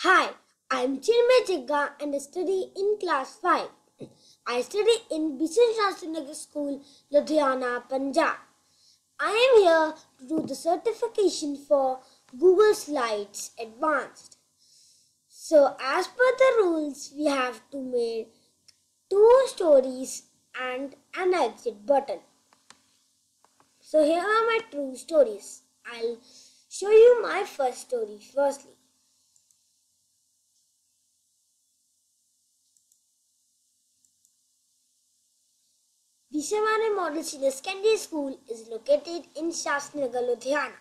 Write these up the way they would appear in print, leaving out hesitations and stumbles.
Hi, I'm Chinmay Chigga and I study in class 5. I study in Bishan Shastri School, Ludhiana, Punjab. I am here to do the certification for Google Slides Advanced. So as per the rules, we have to make 2 stories and an exit button. So here are my 2 stories. I'll show you my first story firstly. Bishamane Model Senior Secondary School is located in Shastinagar, Ludhiana.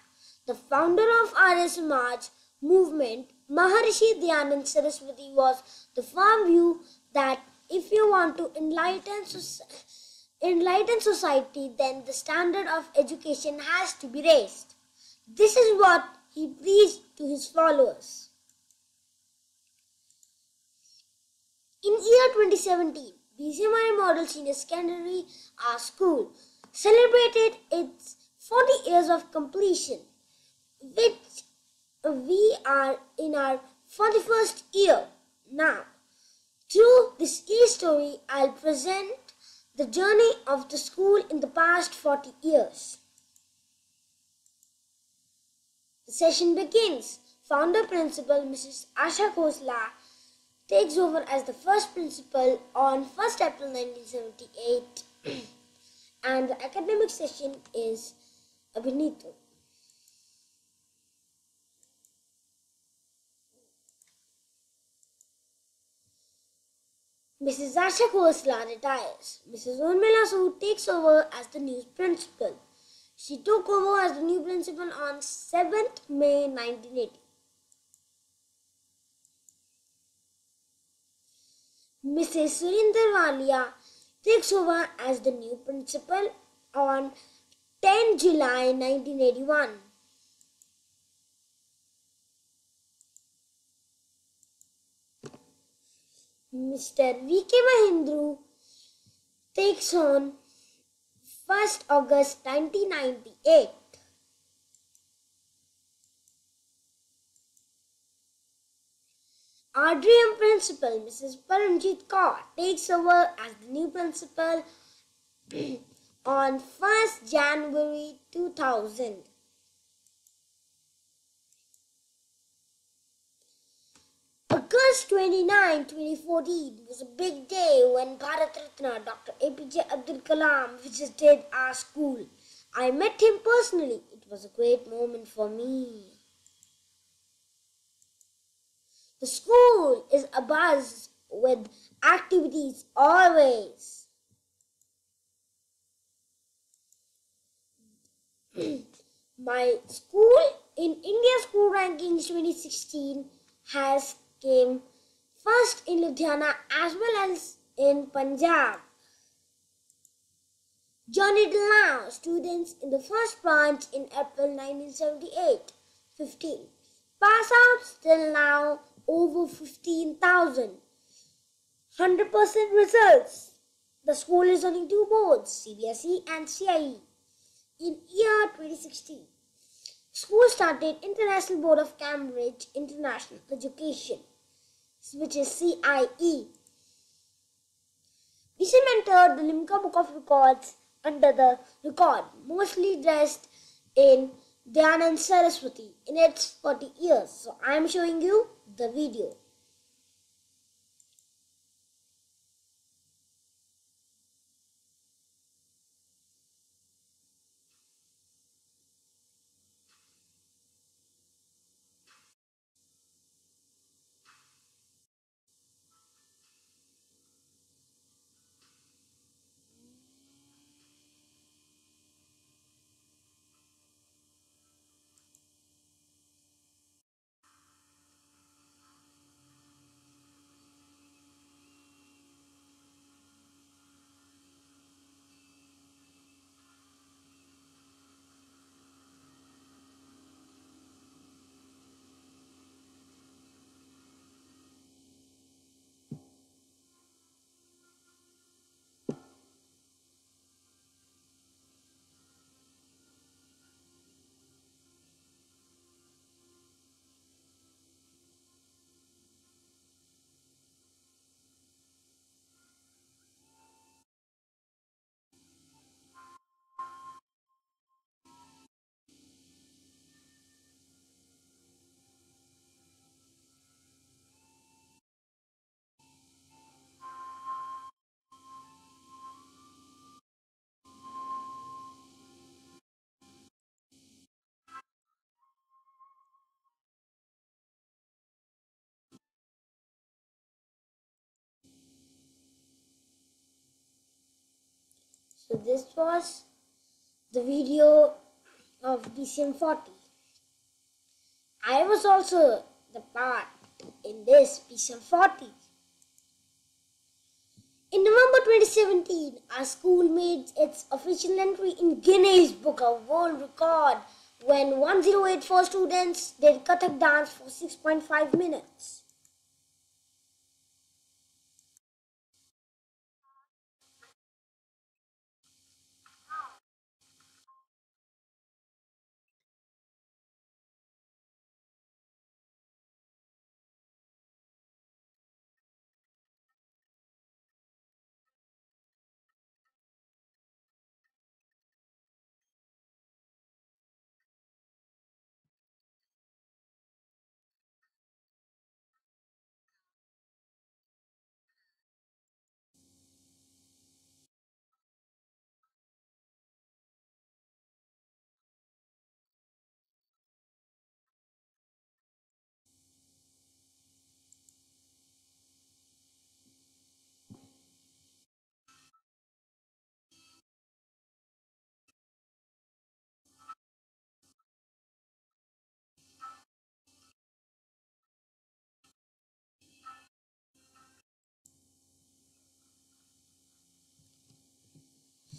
The founder of Arya Samaj movement, Maharishi Dayanand Saraswati, was the firm view that if you want to enlighten society, then the standard of education has to be raised. This is what he preached to his followers. In year 2017, BCMI Model Senior Secondary School celebrated its 40 years of completion, which we are in our 41st year now. Through this e-story, I'll present the journey of the school in the past 40 years. The session begins. Founder Principal Mrs. Asha Khosla takes over as the first principal on 1st April 1978 and the academic session is Abhinito. Mrs. Asha Khosla retires. Mrs. Urmila Sood takes over as the new principal. She took over as the new principal on 7th May 1980. Mrs. Surinder Walia takes over as the new principal on 10 July 1981. Mr. V.K. Mahindru takes on 1st August 1998. Our dream principal, Mrs. Paranjit Kaur, takes over as the new principal on 1st January 2000. August 29, 2014 was a big day when Bharat Ratna Dr. APJ Abdul Kalam visited our school. I met him personally. It was a great moment for me. The school is abuzz with activities always. My school in India School Rankings 2016 has came first in Ludhiana as well as in Punjab. Journey till now, students in the first branch in April 1978, 15. Pass outs till now over 15,000. 100% results. The school is running 2 boards, CBSE and CIE. In year 2016, school started International Board of Cambridge International Education, which is CIE. BCM entered the Limca Book of Records under the record, mostly dressed in Dayanand Saraswati in its 40 years. So I am showing you the video. So this was the video of BCM 40. I was also the part in this BCM 40. In November 2017, our school made its official entry in Guinness Book of World Record when 1084 students did Kathak dance for 6.5 minutes.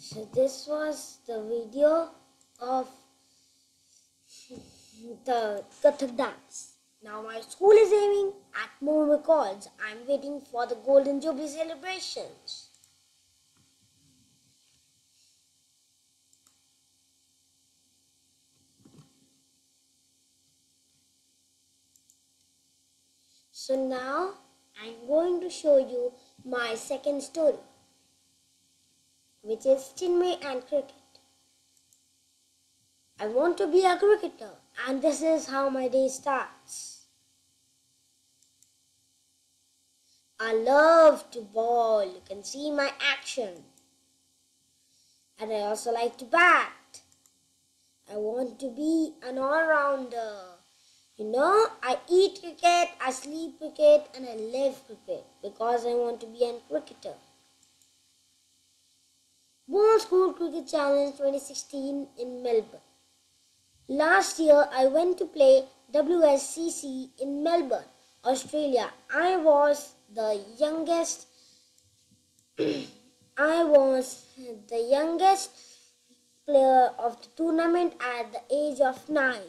So this was the video of the Kathak dance. Now my school is aiming at more records. I'm waiting for the Golden Jubilee celebrations. So now I'm going to show you my second story, which is Chinmay and cricket. I want to be a cricketer, and this is how my day starts. I love to bowl. You can see my action. And I also like to bat. I want to be an all-rounder. I eat cricket, I sleep cricket, and I live cricket because I want to be a cricketer. World School Cricket Challenge 2016 in Melbourne. Last year, I went to play WSCC in Melbourne, Australia. I was the youngest player of the tournament at the age of 9.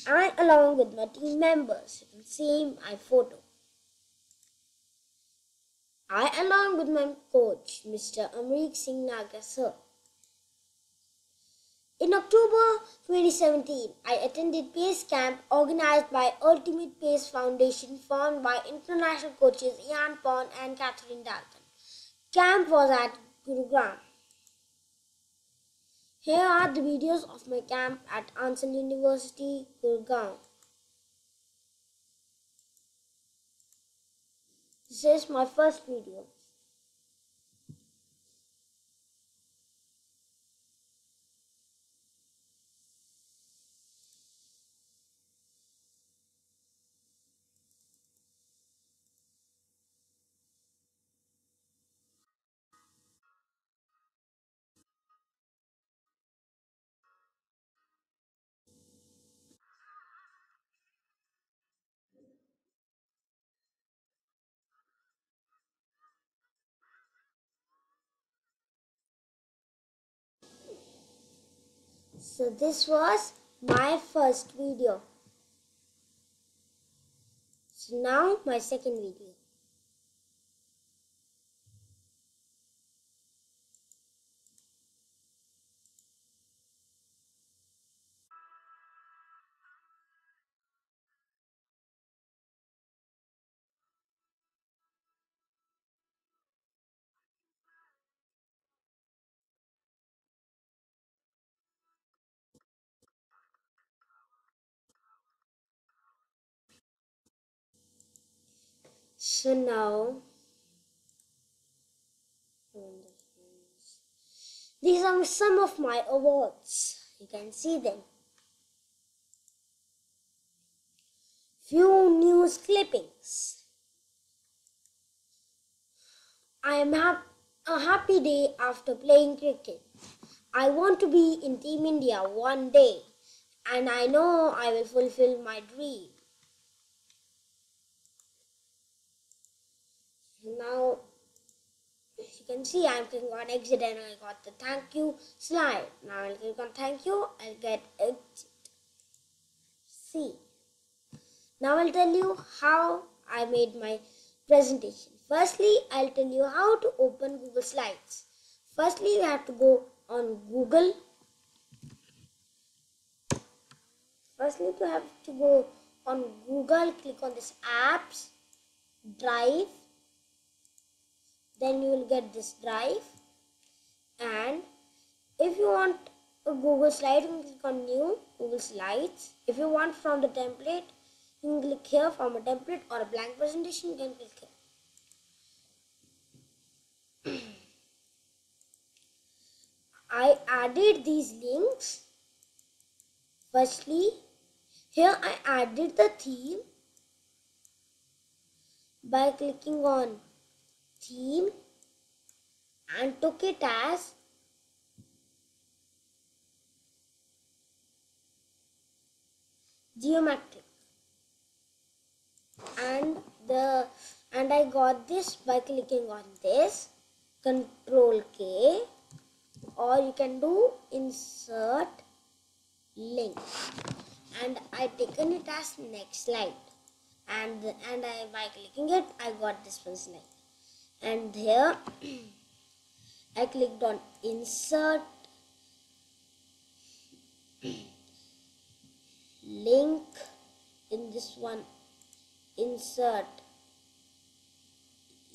I, along with my team members, you can see my photo. I, along with my coach, Mr. Amrik Singh Nagar, sir. In October 2017, I attended PACE camp organized by Ultimate PACE Foundation, formed by international coaches Ian Pond and Catherine Dalton. Camp was at Gurugram. Here are the videos of my camp at Ansel University, Gurgaon. This is my first video. So this was my first video. So now my second video. So now these are some of my awards. You can see them. Few news clippings. I am happy. A happy day after playing cricket. I want to be in Team India one day, and I know I will fulfill my dream. Now, as you can see, I'm clicking on exit and I got the thank you slide. Now I'll click on thank you, I'll get exit. See. Now I'll tell you how I made my presentation. Firstly, I'll tell you how to open Google Slides. Firstly, you have to go on Google. Firstly, you have to go on Google, click on this apps, drive. Then you will get this drive. And if you want a Google slide, you can click on new Google Slides. If you want from the template, you can click here from a template or a blank presentation, you can click here. I added these links. Firstly, here I added the theme by clicking on theme and took it as geometric, and I got this by clicking on this Control K, or you can do insert link, and I taken it as next slide, and by clicking it I got this one slide, and here I clicked on insert link. In this one, insert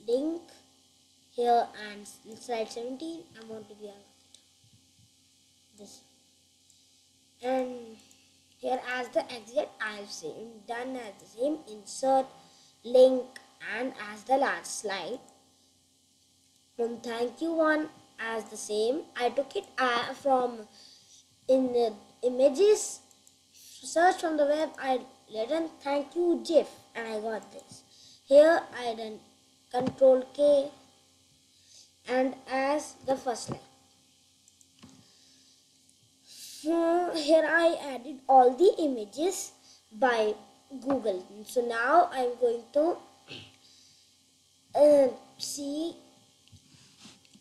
link here, and in slide 17 I want to be on this, and here as the exit I have done as the same insert link, and as the last slide from thank you one as the same. I took it from in the images, search from the web, I written thank you GIF, and I got this. Here I done Control K, and as the first line. Here I added all the images by Google. So now I'm going to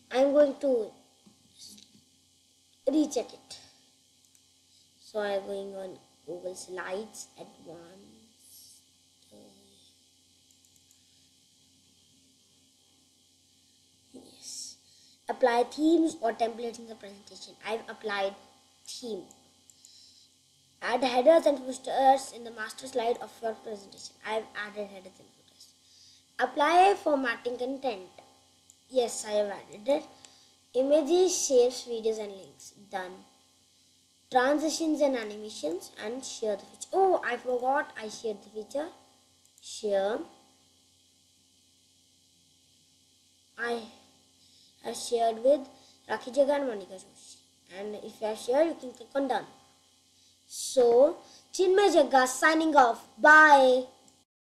I'm going to recheck it. So I'm going on Google Slides Advanced. Yes. Apply themes or templates in the presentation. I've applied theme. Add headers and footers in the master slide of your presentation. I've added headers and footers. Apply formatting content. Yes, I have added it. Images, shapes, videos and links. Done. Transitions and animations, and share the feature. Oh, I forgot I shared the feature. Share. I have shared with Rakhi Jaga and Monica Joshi. And if you have shared, you can click on done. So, Chinmay Jagga signing off. Bye.